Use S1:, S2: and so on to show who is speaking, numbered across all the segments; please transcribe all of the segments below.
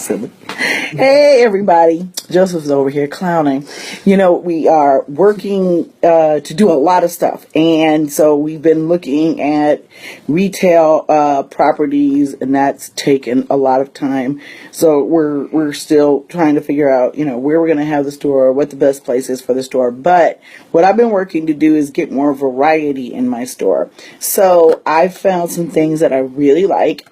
S1: silly. Hey everybody, Joseph's over here clowning. You know, we are working to do a lot of stuff, and so we've been looking at retail properties, and that's taken a lot of time. So we're still trying to figure out, you know, where we're going to have the store, what the best place is for the store. But what I've been working to do is get more variety in my store. So I found some things that I really like.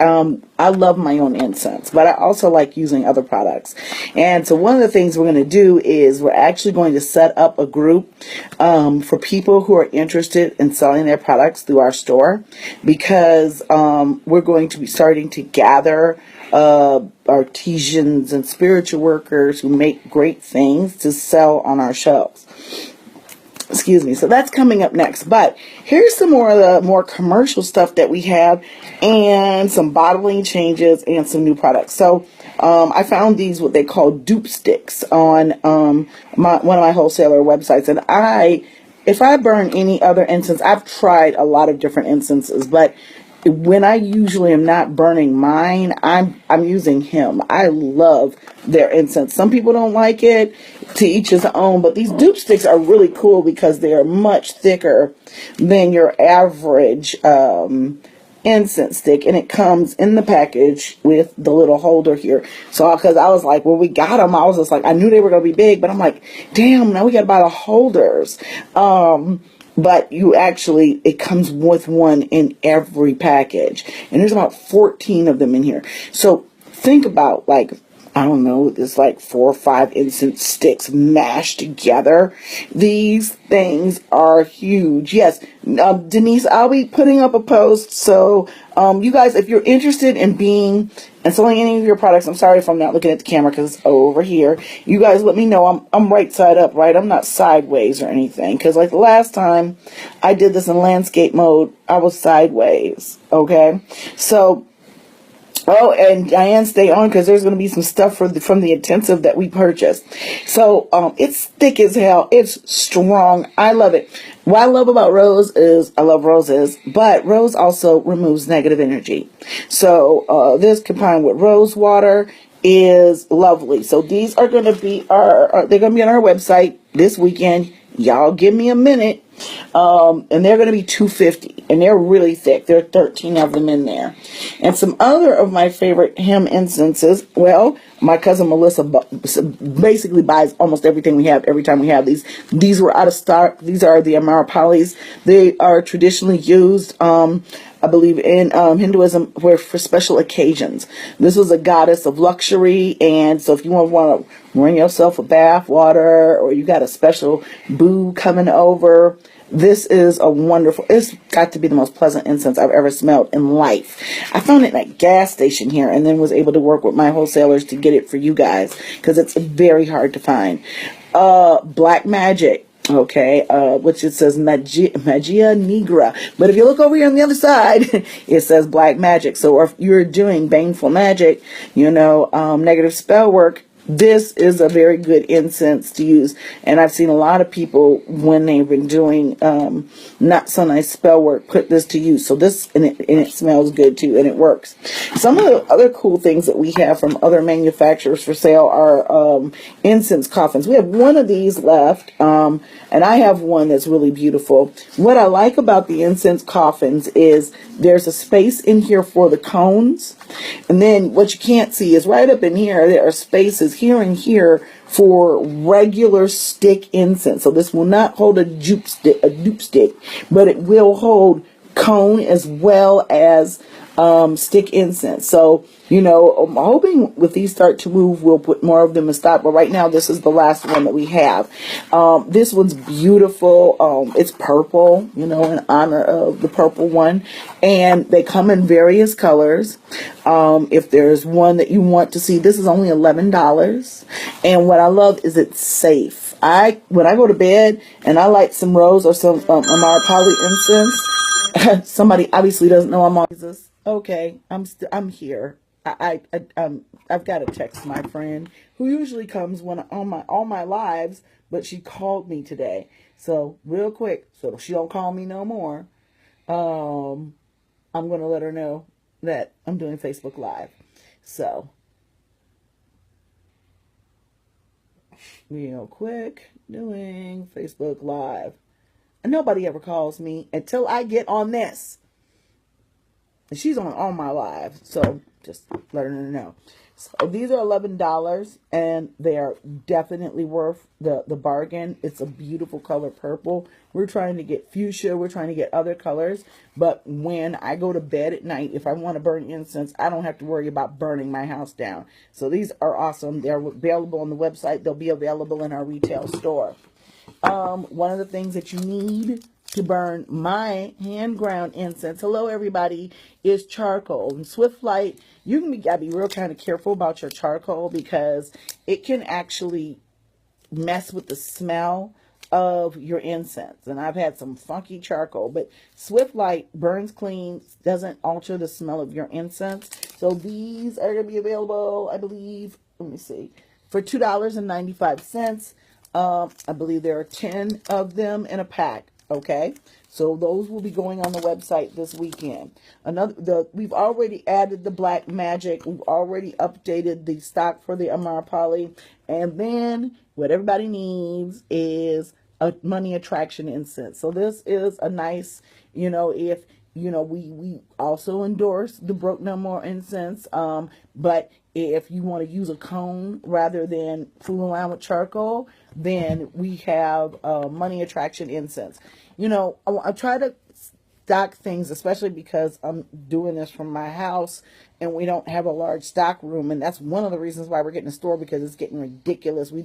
S1: I love my own incense, but I also like using other products. And so one of the things we're going to do is we're actually going to set up a group for people who are interested in selling their products through our store, because we're going to be starting to gather artisans and spiritual workers who make great things to sell on our shelves. Excuse me. So that's coming up next. But here's some more of the more commercial stuff that we have, and some bottling changes and some new products. So I found these, what they call Dupe Sticks, on one of my wholesaler websites. And if I burn any other incense, I've tried a lot of different incenses, but when I usually am not burning mine, I'm using him. I love their incense. Some people don't like it, to each his own, but these Dupe Sticks are really cool because they are much thicker than your average incense stick, and it comes in the package with the little holder here. So because I was like, when we got them, I was just like, I knew they were going to be big, but I'm like, damn, now we got to buy the holders. But it comes with one in every package. And there's about 14 of them in here. So think about, like, I don't know, there's like 4 or 5 incense sticks mashed together. These things are huge. Yes, Denise, I'll be putting up a post. So you guys, if you're interested in selling any of your products, I'm sorry if I'm not looking at the camera because it's over here. You guys let me know. I'm right side up, right? I'm not sideways or anything. Because like the last time I did this in landscape mode, I was sideways. Okay? So, oh, and Diane, stay on because there's going to be some stuff from the intensive that we purchased. So it's thick as hell. It's strong. I love it. What I love about Rose is I love roses, but Rose also removes negative energy. So this combined with rose water is lovely. So these are going to be they're going to be on our website this weekend. Y'all give me a minute. And they're going to be $2.50, and they're really thick. There are 13 of them in there. And some other of my favorite hemp incenses. Well, my cousin Melissa basically buys almost everything we have every time we have these. These were out of stock. These are the Amarapalis. They are traditionally used, I believe, in Hinduism for special occasions. This was a goddess of luxury, and so if you want to bring yourself a bath water, or you got a special boo coming over, this is it's got to be the most pleasant incense I've ever smelled in life. I found it at a gas station here, and then was able to work with my wholesalers to get it for you guys, because it's very hard to find. Black Magic. Okay, which it says Magia Negra. But if you look over here on the other side, it says Black Magic. So if you're doing baneful magic, negative spell work, this is a very good incense to use. And I've seen a lot of people, when they've been doing not so nice spell work, put this to use. So this, and it smells good too, and it works. Some of the other cool things that we have from other manufacturers for sale are Incense Coffins. We have one of these left, and I have one that's really beautiful. What I like about the Incense Coffins is there's a space in here for the cones. And then what you can't see is right up in here, there are spaces here and here for regular stick incense. So this will not hold a dupe stick, but it will hold cone as well as stick incense. So, I'm hoping with these start to move, we'll put more of them in stock. But right now, this is the last one that we have. This one's beautiful. It's purple, in honor of the purple one. And they come in various colors. If there's one that you want to see, this is only $11. And what I love is it's safe. When I go to bed and I light some rose or some Amara Poly incense, somebody obviously doesn't know I'm on Jesus. Okay, I'm here. I've got to text my friend who usually comes when on my lives, but she called me today. So real quick, so she don't call me no more. I'm gonna let her know that I'm doing Facebook Live. So real quick, doing Facebook Live. And nobody ever calls me until I get on this. And she's on all my lives, so just let her know. So these are $11, and they are definitely worth the bargain. It's a beautiful color, purple. We're trying to get fuchsia. We're trying to get other colors. But when I go to bed at night, if I want to burn incense, I don't have to worry about burning my house down. So these are awesome. They're available on the website. They'll be available in our retail store. One of the things that you need to burn my hand ground incense, hello everybody, is charcoal. And Swift Light, gotta be real kind of careful about your charcoal, because it can actually mess with the smell of your incense. And I've had some funky charcoal, but Swift Light burns clean, doesn't alter the smell of your incense. So these are going to be available, I believe, let me see, for $2.95. I believe there are 10 of them in a pack. Okay, so those will be going on the website this weekend. We've already added the Black Magic. We've already updated the stock for the Amar Poly. And then what everybody needs is a money attraction incense. So this is a nice, if, we also endorse the Broke No More incense. But if you want to use a cone rather than fool around with charcoal, then we have money attraction incense. I try to stock things, especially because I'm doing this from my house and we don't have a large stock room. And that's one of the reasons why we're getting a store, because it's getting ridiculous. We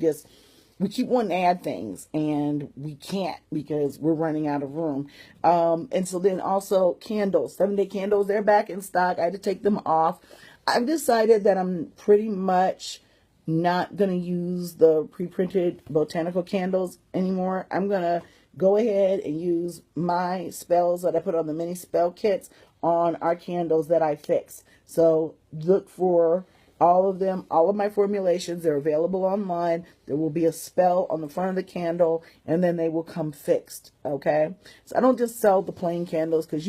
S1: keep wanting to add things and we can't because we're running out of room. And so then also candles, 7-day candles, they're back in stock. I had to take them off. I've decided that I'm pretty much not going to use the pre-printed botanical candles anymore. I'm going to go ahead and use my spells that I put on the mini spell kits on our candles that I fix. So look for all of them, all of my formulations. They're available online. There will be a spell on the front of the candle, and then they will come fixed. Okay. So I don't just sell the plain candles, because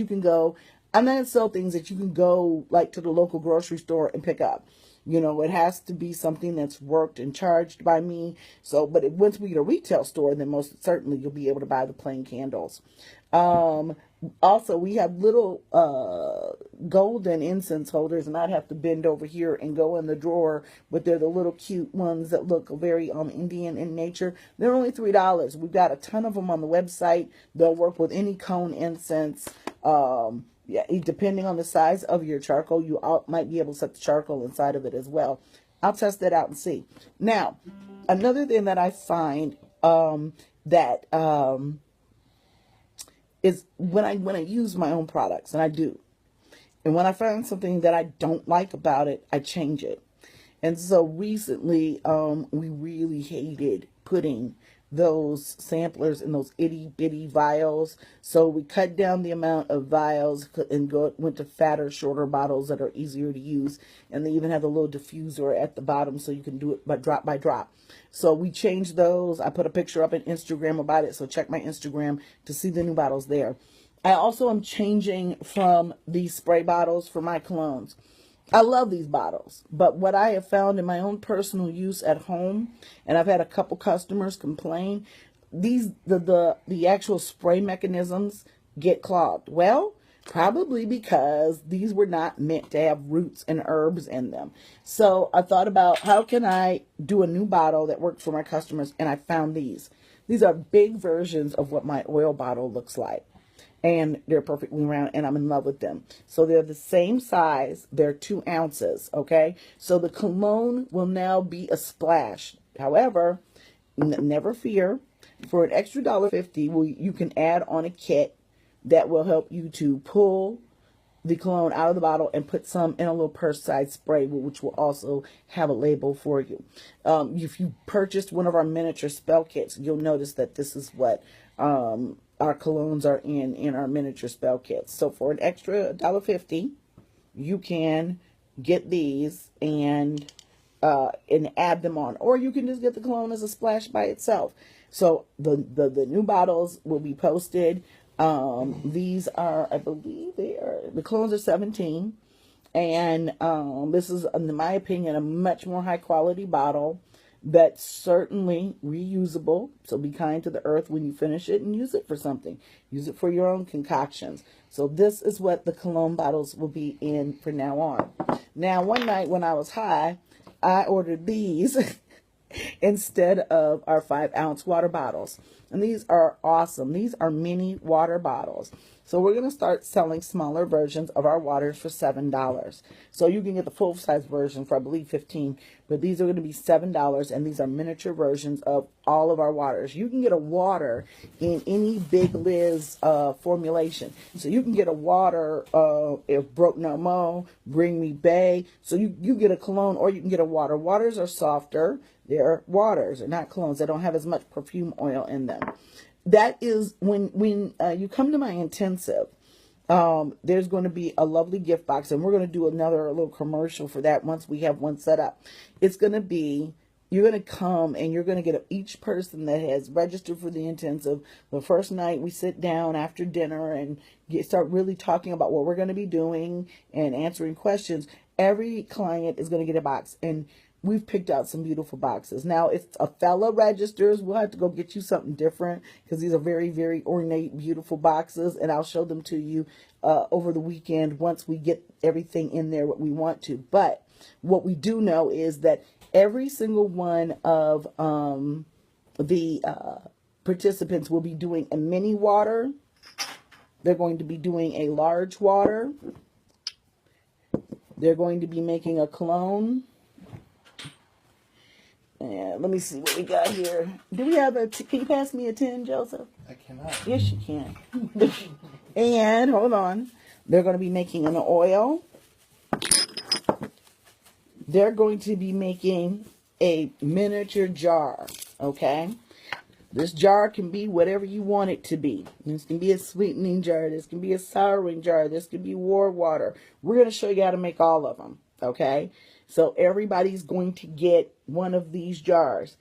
S1: I'm not going to sell things that you can go like to the local grocery store and pick up. It has to be something that's worked and charged by me. So, but once we get a retail store, then most certainly you'll be able to buy the plain candles. Also, we have little golden incense holders, and I'd have to bend over here and go in the drawer, but they're the little cute ones that look very Indian in nature. They're only $3. We've got a ton of them on the website. They'll work with any cone incense. Yeah, depending on the size of your charcoal, you might be able to set the charcoal inside of it as well. I'll test that out and see. Now, another thing that I find is when I use my own products, and I do, and when I find something that I don't like about it, I change it. And so recently, we really hated putting those samplers in those itty bitty vials. So we cut down the amount of vials and went to fatter, shorter bottles that are easier to use. And they even have a little diffuser at the bottom so you can do it by drop. So we changed those. I put a picture up on Instagram about it. So check my Instagram to see the new bottles there. I also am changing from these spray bottles for my colognes. I love these bottles, but what I have found in my own personal use at home, and I've had a couple customers complain, the actual spray mechanisms get clogged. Well, probably because these were not meant to have roots and herbs in them. So I thought about, how can I do a new bottle that works for my customers, and I found these. These are big versions of what my oil bottle looks like. And they're perfectly round, and I'm in love with them. So they're the same size. They're 2 ounces, okay? So the cologne will now be a splash. However, never fear. For an extra $1.50, you can add on a kit that will help you to pull the cologne out of the bottle and put some in a little purse-sized spray, which will also have a label for you. If you purchased one of our miniature spell kits, you'll notice that this is what our colognes are in our miniature spell kits. So for an extra $1.50, you can get these and add them on, or you can just get the cologne as a splash by itself. So the new bottles will be posted. These are, I believe the colognes are 17, and this is, in my opinion, a much more high quality bottle. that's certainly reusable. So be kind to the earth when you finish it and use it for something. Use it for your own concoctions. So this is what the cologne bottles will be in from now on. Now, one night when I was high, I ordered these instead of our 5-ounce water bottles. And these are awesome. These are mini water bottles. So we're going to start selling smaller versions of our waters for $7. So you can get the full-size version for, I believe, $15. But these are going to be $7, and these are miniature versions of all of our waters. You can get a water in any Big Liz formulation. So you can get a water, if Broke No Mo, Bring Me Bay. So you get a cologne, or you can get a water. Waters are softer. They're waters. They're not colognes. They don't have as much perfume oil in them. That is when you come to my intensive, there's going to be a lovely gift box, and we're going to do another little commercial for that once we have one set up. It's going to be, you're going to come and you're going to get each person that has registered for the intensive. The first night we sit down after dinner and start really talking about what we're going to be doing and answering questions. Every client is going to get a box, and we've picked out some beautiful boxes. Now, if a fella registers, we'll have to go get you something different, because these are very, very ornate, beautiful boxes, and I'll show them to you over the weekend once we get everything in there what we want to. But what we do know is that every single one of the participants will be doing a mini water. They're going to be doing a large water. They're going to be making a cologne. And let me see what we got here. Do we have can you pass me a tin, Joseph?
S2: I cannot.
S1: Yes, you can. And, hold on. They're going to be making an oil. They're going to be making a miniature jar, okay? This jar can be whatever you want it to be. This can be a sweetening jar. This can be a souring jar. This can be war water. We're going to show you how to make all of them, okay? So everybody's going to get one of these jars.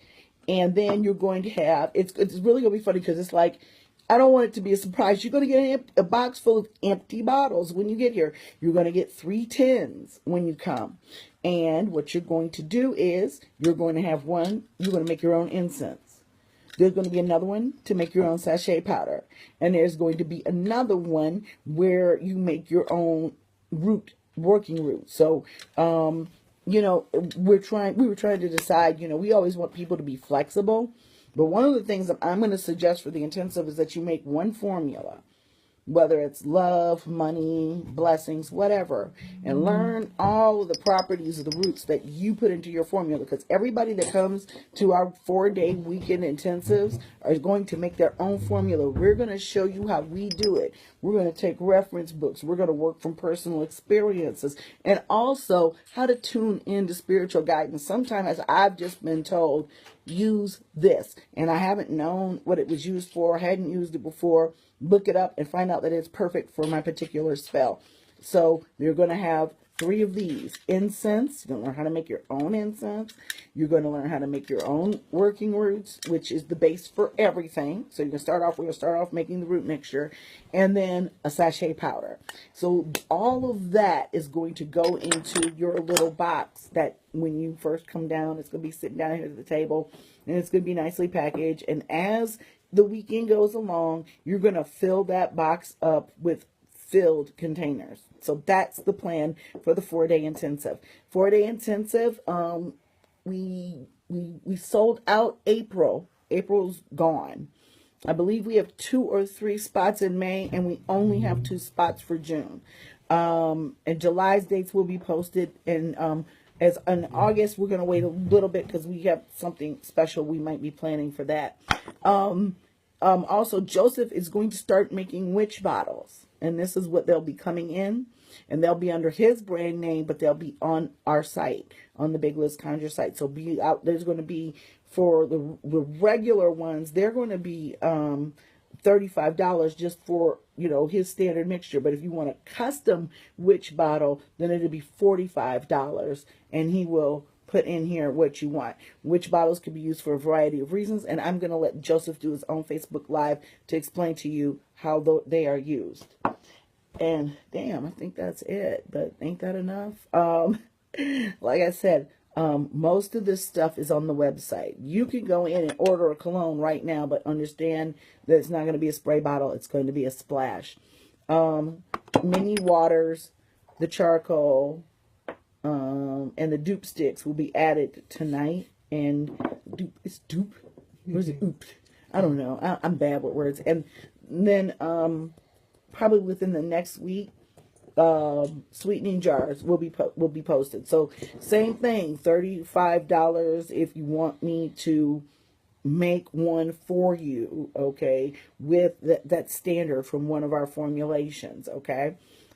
S1: And then you're going to have, it's really going to be funny, because it's like, I don't want it to be a surprise. You're going to get a box full of empty bottles when you get here. You're going to get 3 tins when you come. And what you're going to do is, you're going to have one, you're going to make your own incense. There's going to be another one to make your own sachet powder. And there's going to be another one where you make your own working root. So, you know, we were trying to decide, you know, we always want people to be flexible. But one of the things that I'm going to suggest for the intensive is that you make one formula, whether it's love, money, blessings, whatever, and learn all of the properties of the roots that you put into your formula, because everybody that comes to our 4-day weekend intensives are going to make their own formula. We're going to show you how we do it. We're going to take reference books. We're going to work from personal experiences, and also how to tune into spiritual guidance. Sometimes I've just been told, use this, and I haven't known what it was used for, hadn't used it before. Look it up and find out that it's perfect for my particular spell. So you're going to have 3 of these. Incense. You're going to learn how to make your own incense. You're going to learn how to make your own working roots, which is the base for everything. So we're going to start off making the root mixture, and then a sachet powder. So all of that is going to go into your little box that when you first come down, it's going to be sitting down here at the table, and it's going to be nicely packaged. And as the weekend goes along, you're going to fill that box up with filled containers. So that's the plan for the 4-day intensive. 4-day intensive, we sold out April. April's gone. I believe we have 2 or 3 spots in May, and we only have 2 spots for June. And July's dates will be posted, and as in August, we're going to wait a little bit because we have something special we might be planning for that. Also, Joseph is going to start making witch bottles, and this is what they'll be coming in, and they'll be under his brand name, but they'll be on our site, on the Big Liz Conjure site. So be out. There's going to be, for the regular ones, they're going to be $35 just for, you know, his standard mixture. But if you want a custom witch bottle, then it'll be $45, and he will put in here what you want. Witch bottles can be used for a variety of reasons, and I'm going to let Joseph do his own Facebook Live to explain to you how they are used. And damn, I think that's it. But ain't that enough? Like I said, Most of this stuff is on the website. You can go in and order a cologne right now, but understand that it's not going to be a spray bottle. It's going to be a splash. Mini waters, the charcoal, and the Dupe Sticks will be added tonight. And it's Dupe. Where's it? Oops. I don't know. I'm bad with words. And then probably within the next week, sweetening jars will be posted. So same thing, $35 if you want me to make one for you, okay, with that standard from one of our formulations, okay.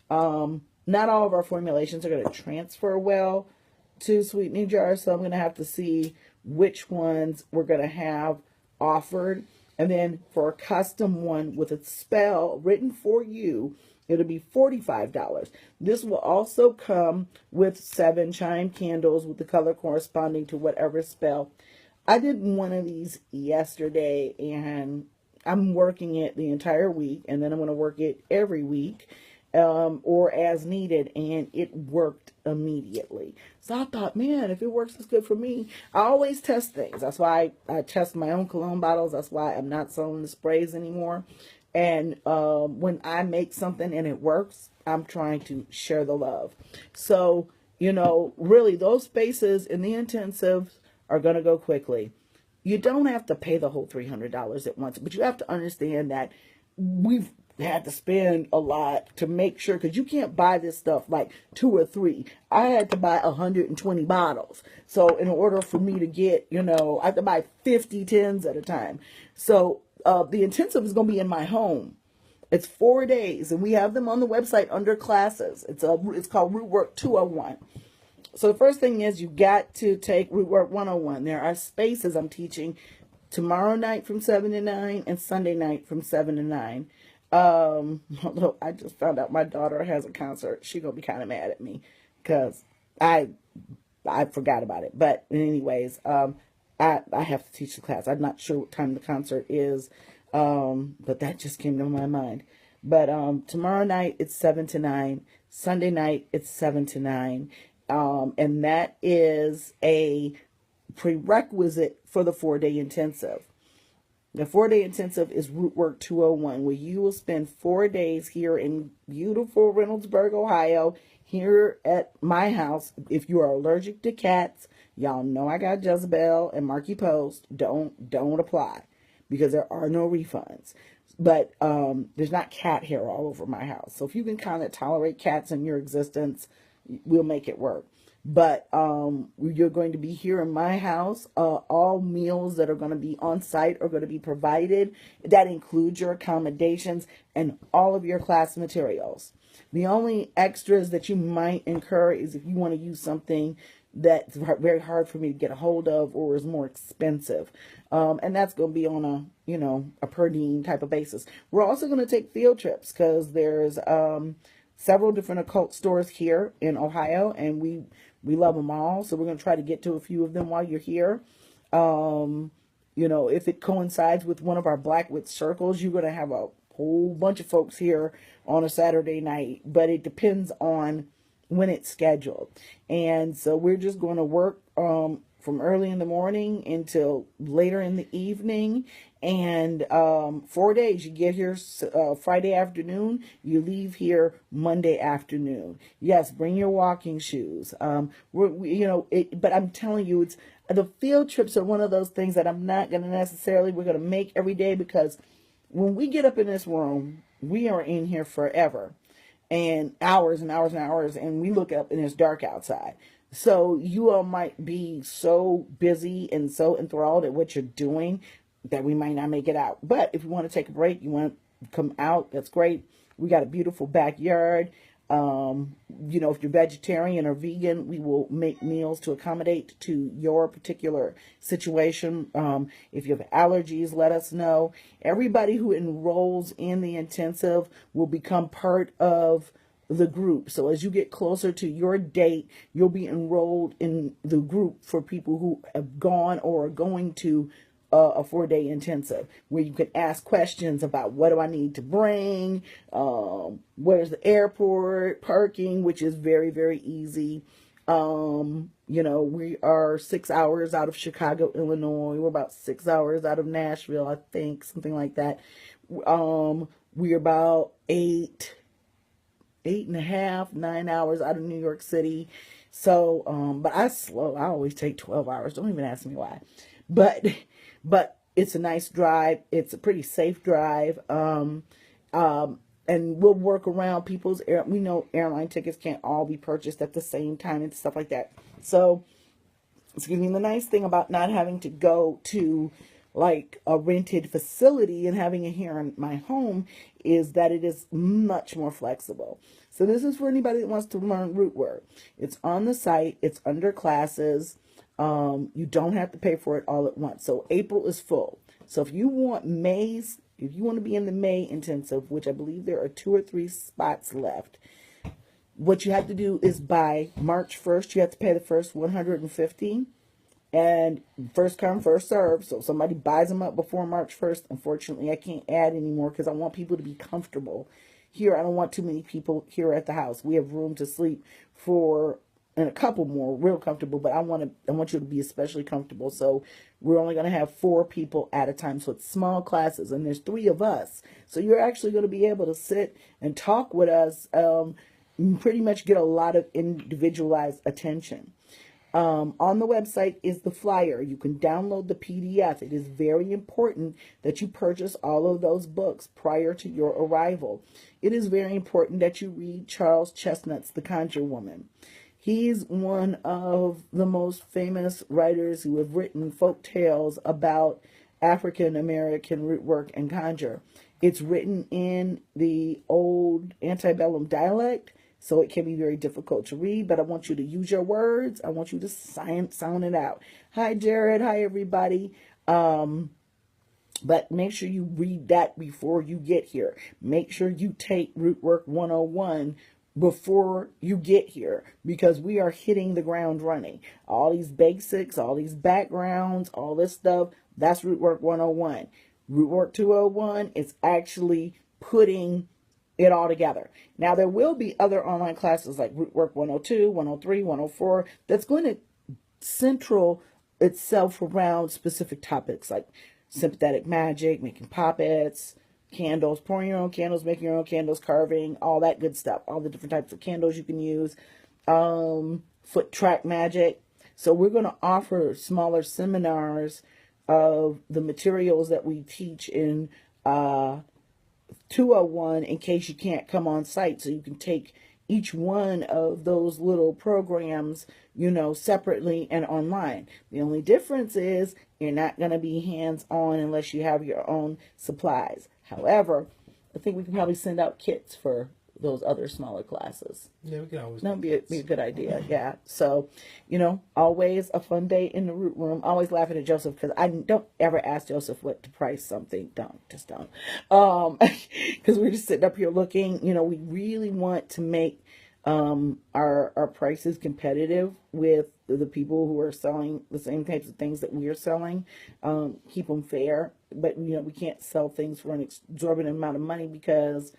S1: Not all of our formulations are going to transfer well to sweetening jars, so I'm going to have to see which ones we're going to have offered. And then for a custom one with a spell written for you, it'll be $45. This will also come with 7 chime candles with the color corresponding to whatever spell. I did one of these yesterday, and I'm working it the entire week, and then I'm going to work it every week, or as needed, and it worked immediately. So I thought, man, if it works as good for me, I always test things. That's why I test my own cologne bottles. That's why I'm not selling the sprays anymore. And when I make something and it works, I'm trying to share the love. So, really, those spaces in the intensives are going to go quickly. You don't have to pay the whole $300 at once, but you have to understand that we've had to spend a lot to make sure, because you can't buy this stuff like 2 or 3. I had to buy 120 bottles. So in order for me to get, I have to buy 50 tins at a time. So the intensive is going to be in my home. It's 4 days, and we have them on the website under classes. It's called Rootwork 201. So the first thing is you got to take Rootwork 101. There are spaces I'm teaching tomorrow night from 7 to 9 and Sunday night from 7 to 9. Although I just found out my daughter has a concert. She's going to be kind of mad at me because I forgot about it. But anyways, I have to teach the class. I'm not sure what time the concert is, but that just came to my mind. But tomorrow night it's 7 to 9. Sunday night it's 7 to 9. And that is a prerequisite for the 4-day intensive. The 4-day intensive is Rootwork 201, where you will spend 4 days here in beautiful Reynoldsburg, Ohio, here at my house. If you are allergic to cats, y'all know I got Jezebel and Marky Post. Don't apply, because there are no refunds. But there's not cat hair all over my house. So if you can kind of tolerate cats in your existence, we'll make it work. But you're going to be here in my house. All meals that are going to be on site are going to be provided. That includes your accommodations and all of your class materials. The only extras that you might incur is if you want to use something that's very hard for me to get a hold of or is more expensive. And that's going to be on a per diem type of basis. We're also going to take field trips because there's several different occult stores here in Ohio, and we love them all. So we're going to try to get to a few of them while you're here. If it coincides with one of our Black Witch circles, you're going to have a whole bunch of folks here on a Saturday night, but it depends on when it's scheduled. And so we're just going to work from early in the morning until later in the evening. And 4 days. You get here Friday afternoon. You leave here Monday afternoon. Yes, bring your walking shoes. But I'm telling you, the field trips are one of those things that I'm not going to necessarily, we're going to make every day, because when we get up in this room, we are in here forever. And hours and hours and hours, and we look up and it's dark outside. So you all might be so busy and so enthralled at what you're doing that we might not make it out. But if you want to take a break, you want to come out, that's great. We got a beautiful backyard. If you're vegetarian or vegan, we will make meals to accommodate to your particular situation. If you have allergies, let us know. Everybody who enrolls in the intensive will become part of the group. So as you get closer to your date, you'll be enrolled in the group for people who have gone or are going to a 4-day intensive, where you can ask questions about what do I need to bring, where's the airport, parking, which is very, very easy. We are 6 hours out of Chicago, Illinois. We're about 6 hours out of Nashville, I think, something like that. We're about eight and a half, 9 hours out of New York City. So, but I always take 12 hours. Don't even ask me why. But it's a nice drive. It's a pretty safe drive. And we'll work around we know airline tickets can't all be purchased at the same time and stuff like that. So, excuse me, the nice thing about not having to go to like a rented facility and having it here in my home is that it is much more flexible. So this is for anybody that wants to learn root work. It's on the site. It's under classes. You don't have to pay for it all at once. So April is full. So if you want to be in the May intensive, which I believe there are 2 or 3 spots left, what you have to do is by March 1st, you have to pay the first $150, and first come, first serve. So if somebody buys them up before March 1st, unfortunately, I can't add anymore because I want people to be comfortable here. I don't want too many people here at the house. We have room to sleep and a couple more real comfortable, but I want you to be especially comfortable. So we're only going to have 4 people at a time. So it's small classes, and there's 3 of us. So you're actually going to be able to sit and talk with us, pretty much get a lot of individualized attention. On the website is the flyer. You can download the PDF. It is very important that you purchase all of those books prior to your arrival. It is very important that you read Charles Chestnut's The Conjure Woman. He's one of the most famous writers who have written folk tales about African American root work and conjure. It's written in the old antebellum dialect, so it can be very difficult to read, but I want you to use your words. I want you to sound it out. Hi, Jared. Hi, everybody. But make sure you read that before you get here. Make sure you take Root Work 101 before you get here, because we are hitting the ground running. All these basics, all these backgrounds, all this stuff, that's Root Work 101. Root Work 201 is actually putting it all together. Now, there will be other online classes like Root Work 102, 103, 104 that's going to central itself around specific topics like sympathetic magic, making puppets, candles, pouring your own candles, making your own candles, carving, all that good stuff, all the different types of candles you can use, foot track magic. So we're going to offer smaller seminars of the materials that we teach in 201 in case you can't come on site, so you can take each one of those little programs, separately and online. The only difference is you're not going to be hands-on unless you have your own supplies. However, I think we can probably send out kits for those other smaller classes.
S2: Yeah, we can always.
S1: That would be a good idea. Yeah. So, always a fun day in the root room. Always laughing at Joseph because I don't ever ask Joseph what to price something. Don't. Because we're just sitting up here looking. We really want to make our prices competitive with the people who are selling the same types of things that we are selling. Keep them fair, but we can't sell things for an exorbitant amount of money because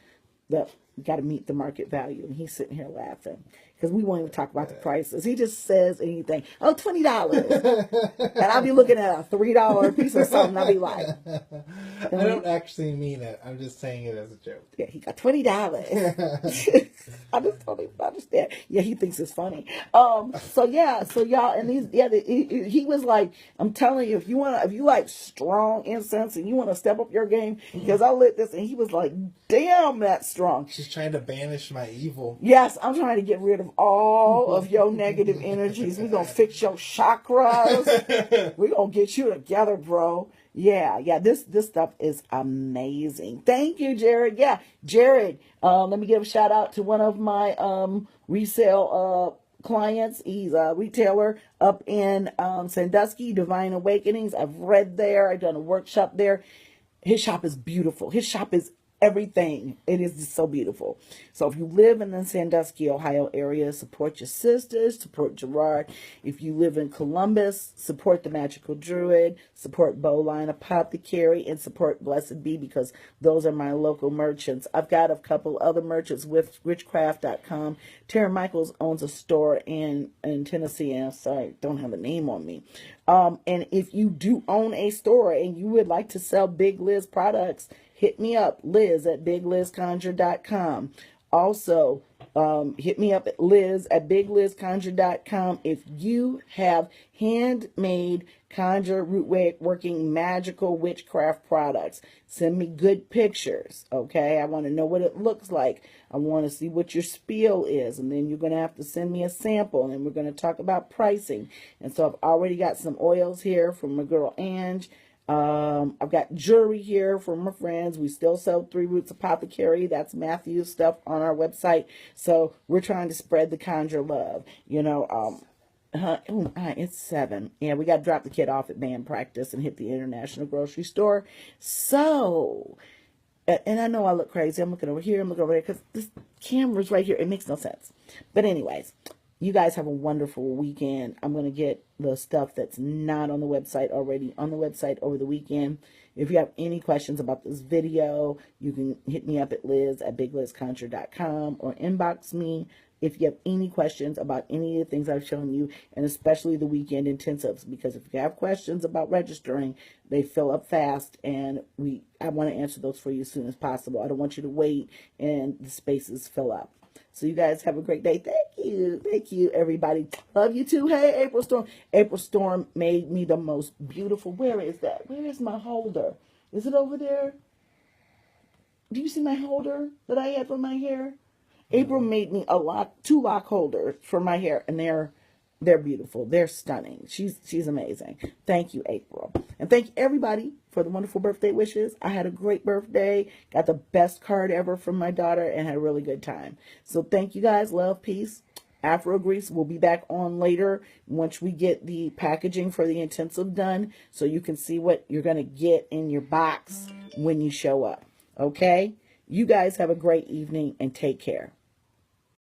S1: we got to meet the market value. And he's sitting here laughing because we won't even talk about the prices. He just says anything. Oh, $20. And I'll be looking at a $3 piece of something. I'll be like,
S2: I don't actually mean it. I'm just saying it as a joke.
S1: Yeah, he got $20. I just don't even understand. Yeah, he thinks it's funny. So y'all, and he was like, I'm telling you, if you like strong incense and you want to step up your game, because I lit this and he was like, damn, that's strong.
S2: She's trying to banish my evil.
S1: Yes, I'm trying to get rid of all of your negative energies. We're gonna fix your chakras. We're gonna get you together, bro. Yeah, this stuff is amazing. Thank you, Jared. Yeah, Jared, let me give a shout out to one of my resale clients. He's a retailer up in Sandusky, Divine Awakenings. I've read there. I've done a workshop there. His shop is beautiful. His shop is everything. It is just so beautiful. So if you live in the Sandusky, Ohio area, support your sisters, support Gerard. If you live in Columbus, support the Magical Druid, support Bowline Apothecary, and support Blessed Bee, because those are my local merchants. I've got a couple other merchants with richcraft.com. Tara Michaels owns a store in Tennessee, and I'm sorry, don't have a name on me. And if you do own a store and you would like to sell Big Liz products, hit me up, Liz at biglizconjure.com. Also, hit me up at Liz at biglizconjure.com if you have handmade conjure, root working, magical witchcraft products. Send me good pictures, okay? I want to know what it looks like. I want to see what your spiel is, and then you're going to have to send me a sample, and we're going to talk about pricing. And so I've already got some oils here from my girl Ange. I've got jewelry here from my friends. We still sell Three Roots Apothecary. That's Matthew's stuff on our website. So we're trying to spread the conjure love. You know, it's 7. Yeah, we got to drop the kid off at band practice and hit the International Grocery Store. So, and I know I look crazy. I'm looking over here. I'm looking over there because this camera's right here. It makes no sense. But anyways, you guys have a wonderful weekend. I'm going to get the stuff that's not on the website already on the website over the weekend. If you have any questions about this video, you can hit me up at Liz at biglizconjure.com or inbox me if you have any questions about any of the things I've shown you, and especially the weekend intensives, because if you have questions about registering, they fill up fast, and I want to answer those for you as soon as possible. I don't want you to wait and the spaces fill up. So you guys have a great day. Thank you. Thank you, everybody. Love you too. Hey, April Storm. April Storm made me the most beautiful. Where is that? Where is my holder? Is it over there? Do you see my holder that I had for my hair? April made me 2 lock holders for my hair, and they're beautiful. They're stunning. She's amazing. Thank you, April. And thank you, everybody, for the wonderful birthday wishes. I had a great birthday. Got the best card ever from my daughter and had a really good time. So thank you, guys. Love, peace. Afro Grease will be back on later once we get the packaging for the intensive done, so you can see what you're going to get in your box when you show up. Okay? You guys have a great evening and take care.